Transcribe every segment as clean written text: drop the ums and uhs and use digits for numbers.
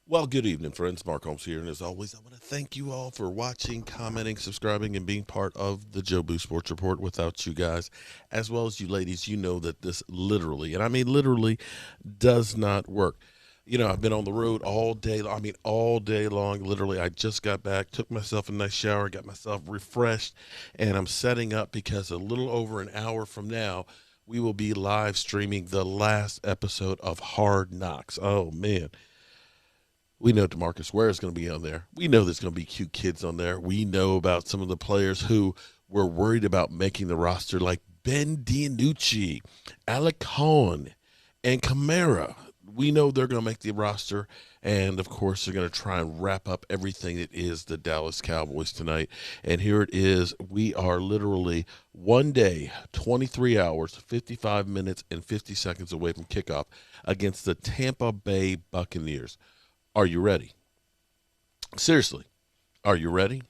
Well, good evening, friends. Mark Holmes here, and as always, I want to thank you all for watching, commenting, subscribing, and being part of the Joe Boo Sports Report. Without you guys, as well as you ladies, you know that this literally, and I mean literally, does not work. I've been on the road all day. I mean, all day long. Literally, I just got back, took myself a nice shower, got myself refreshed, and I'm setting up because a little over an hour from now, we will be live streaming the last episode of Hard Knocks. Oh, man. We know DeMarcus Ware is going to be on there. We know there's going to be cute kids on there. We know about some of the players who were worried about making the roster, like Ben DiNucci, Alec Cohen, and Kamara. We know they're going to make the roster, and of course, they're going to try and wrap up everything that is the Dallas Cowboys tonight. And here it is. We are literally one day, 23 hours, 55 minutes, and 50 seconds away from kickoff against the Tampa Bay Buccaneers. Are you ready? Seriously, are you ready?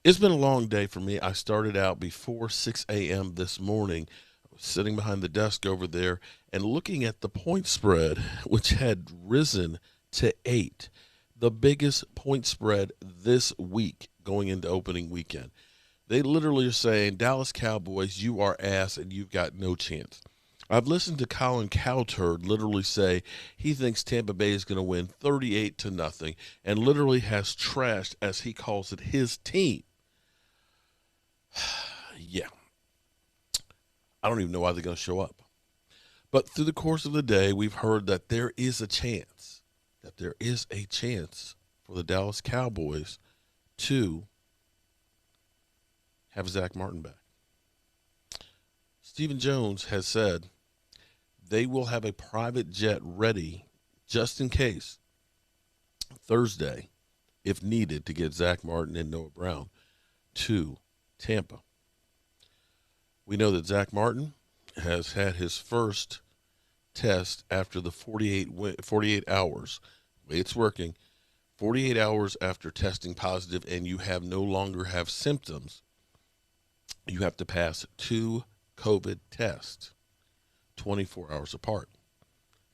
It's been a long day for me. I started out before 6 a.m. this morning, sitting behind the desk over there and looking at the point spread, which had risen to 8, the biggest point spread this week going into opening weekend. They literally are saying, Dallas Cowboys, you are ass and you've got no chance. I've listened to Colin Cowherd literally say he thinks Tampa Bay is going to win 38 to nothing and literally has trashed, as he calls it, his team. Yeah, I don't even know why they're going to show up. But through the course of the day, we've heard that there is a chance for the Dallas Cowboys to have Zach Martin back. Stephen Jones has said they will have a private jet ready just in case Thursday, if needed, to get Zach Martin and Noah Brown to Tampa. We know that Zach Martin has had his first test after the 48 hours. The way it's working, 48 hours after testing positive and you have no longer have symptoms, you have to pass 2 COVID tests 24 hours apart.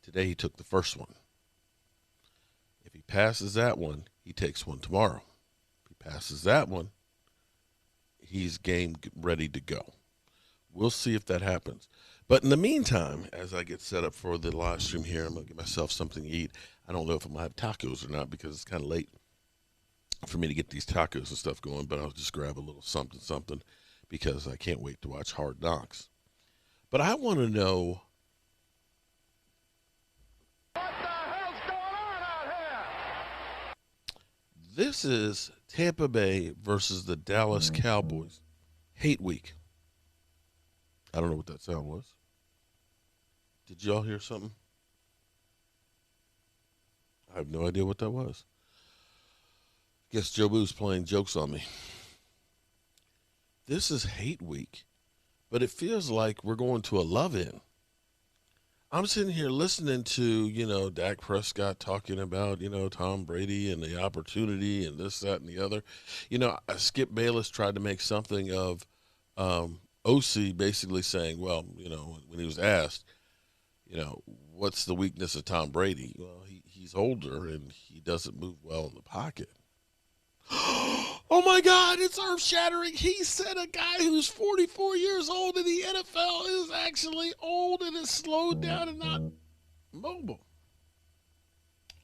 Today he took the first one. If he passes that one, he takes one tomorrow. If he passes that one, he's game ready to go. We'll see if that happens. But in the meantime, as I get set up for the live stream here, I'm going to get myself something to eat. I don't know if I'm going to have tacos or not because it's kind of late for me to get these tacos and stuff going, but I'll just grab a little something because I can't wait to watch Hard Knocks. But I want to know, What the hell's going on out here? this is Tampa Bay versus the Dallas Cowboys. Hate week. I don't know what that sound was. Did y'all hear something? I have no idea what that was. Guess Joe Boo's playing jokes on me. This is hate week, but it feels like we're going to a love-in. I'm sitting here listening to, Dak Prescott talking about, Tom Brady and the opportunity and this, that, and the other. Skip Bayless tried to make something of OC basically saying, well, when he was asked, what's the weakness of Tom Brady? Well, he's older and he doesn't move well in the pocket. Oh my God, it's earth shattering. He said a guy who's 44 years old in the NFL is actually old and is slowed down and not mobile.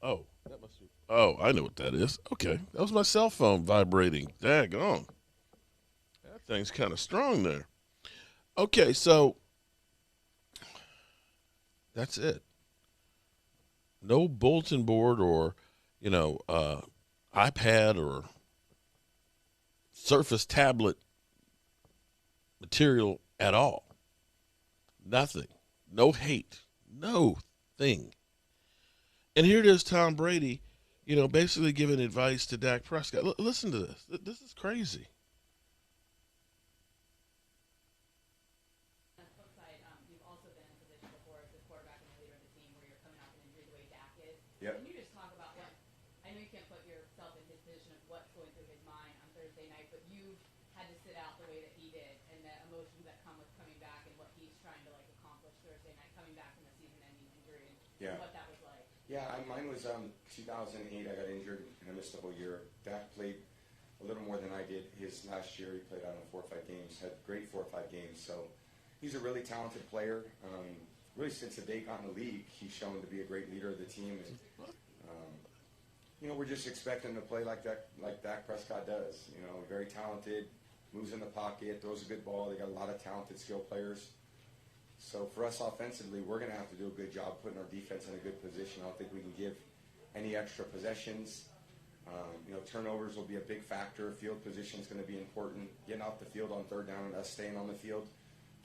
Oh, that must be. Oh, I know what that is. Okay, that was my cell phone vibrating. Daggone. That thing's kind of strong there. Okay, so that's it. No bulletin board or, iPad or Surface tablet material at all. Nothing. No hate. No thing. And here it is, Tom Brady, basically giving advice to Dak Prescott. Listen to this. This is crazy. On the flip side, you've also been in a position before as the quarterback and the leader of the team where you're coming off an injury the way Dak is. Yep. Can you just talk about what, I know you can't put yourself in his position of what's going through his mind on Thursday night, but you've had to sit out the way that he did and the emotions that come with coming back and what he's trying to accomplish Thursday night, coming back from a season-ending injury and Yeah. what that was like. Yeah, mine was 2008. I got injured and I missed the whole year. Dak played a little more than I did his last year. He played, I don't know, 4 or 5 games, had great 4 or 5 games. So he's a really talented player. Really, since the day he got in the league, he's shown to be a great leader of the team. And, we're just expecting him to play like Dak Prescott does. Very talented, moves in the pocket, throws a good ball. They got a lot of talented, skilled players. So for us offensively, we're going to have to do a good job putting our defense in a good position. I don't think we can give any extra possessions. Turnovers will be a big factor. Field position is going to be important. Getting off the field on third down and us staying on the field,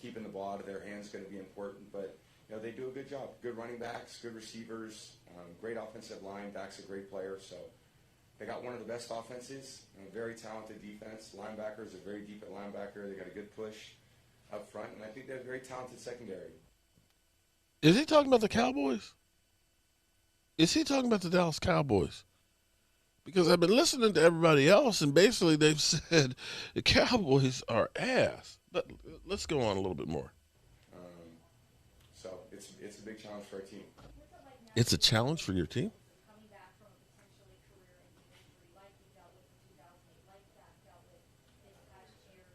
keeping the ball out of their hands is going to be important. But they do a good job. Good running backs, good receivers, great offensive line. Dak's a great player. So they got one of the best offenses, a very talented defense. Linebackers are very deep at linebacker. They got a good push up front, and I think they have a very talented secondary. Is he talking about the Cowboys? Is he talking about the Dallas Cowboys? Because I've been listening to everybody else, and basically they've said the Cowboys are ass. But let's go on a little bit more. So it's a big challenge for our team. It's a challenge for your team? Coming back from a potentially career-ending injury like we dealt with in 2008, like Dak dealt with this past year,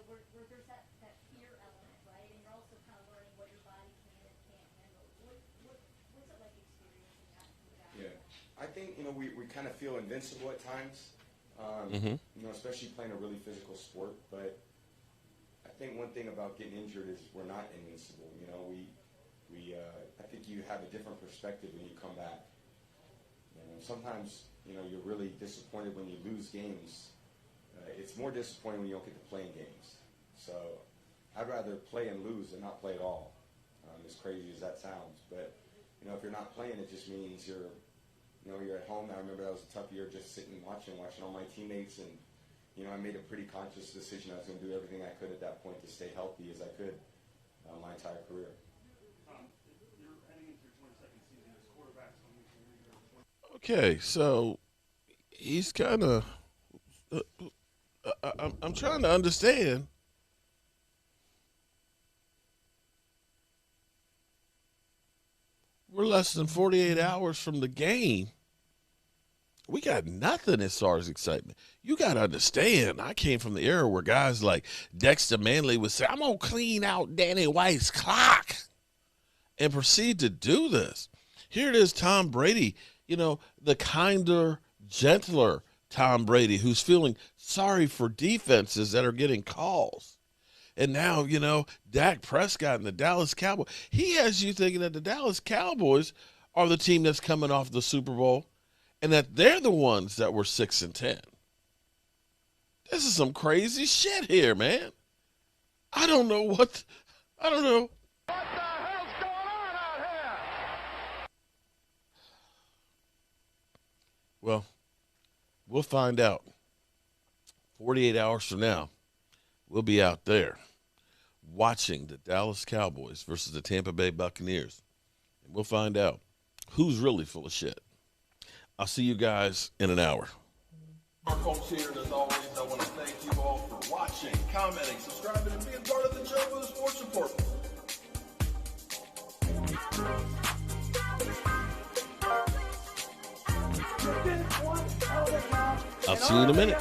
where there's that fear element, right? And you're also kind of learning what your body can and can't handle. What's it like experiencing that coming back? Yeah, I think we kind of feel invincible at times, especially playing a really physical sport. But I think one thing about getting injured is we're not invincible. I think you have a different perspective when you come back. Sometimes you're really disappointed when you lose games. It's more disappointing when you don't get to play in games. So I'd rather play and lose than not play at all. As crazy as that sounds, but if you're not playing, it just means you're at home. I remember that was a tough year, just sitting and watching all my teammates, and I made a pretty conscious decision. I was going to do everything I could at that point to stay healthy as I could my entire career. You're heading into your 22nd season as quarterback, so Okay, so he's kind of. I'm trying to understand. We're less than 48 hours from the game. We got nothing as far as excitement. You got to understand, I came from the era where guys like Dexter Manley would say, I'm going to clean out Danny White's clock, and proceed to do this. Here it is, Tom Brady, the kinder, gentler Tom Brady, who's feeling sorry for defenses that are getting calls. And now, Dak Prescott and the Dallas Cowboys, he has you thinking that the Dallas Cowboys are the team that's coming off the Super Bowl and that they're the ones that were 6-10. This is some crazy shit here, man. I don't know. What the hell's going on out here? Well, we'll find out. 48 hours from now, we'll be out there watching the Dallas Cowboys versus the Tampa Bay Buccaneers. And we'll find out who's really full of shit. I'll see you guys in an hour. Marco's here, and as always, I want to thank you all for watching, commenting, subscribing, and being part of the Joe Boo Sports Report. I'll see you in a minute.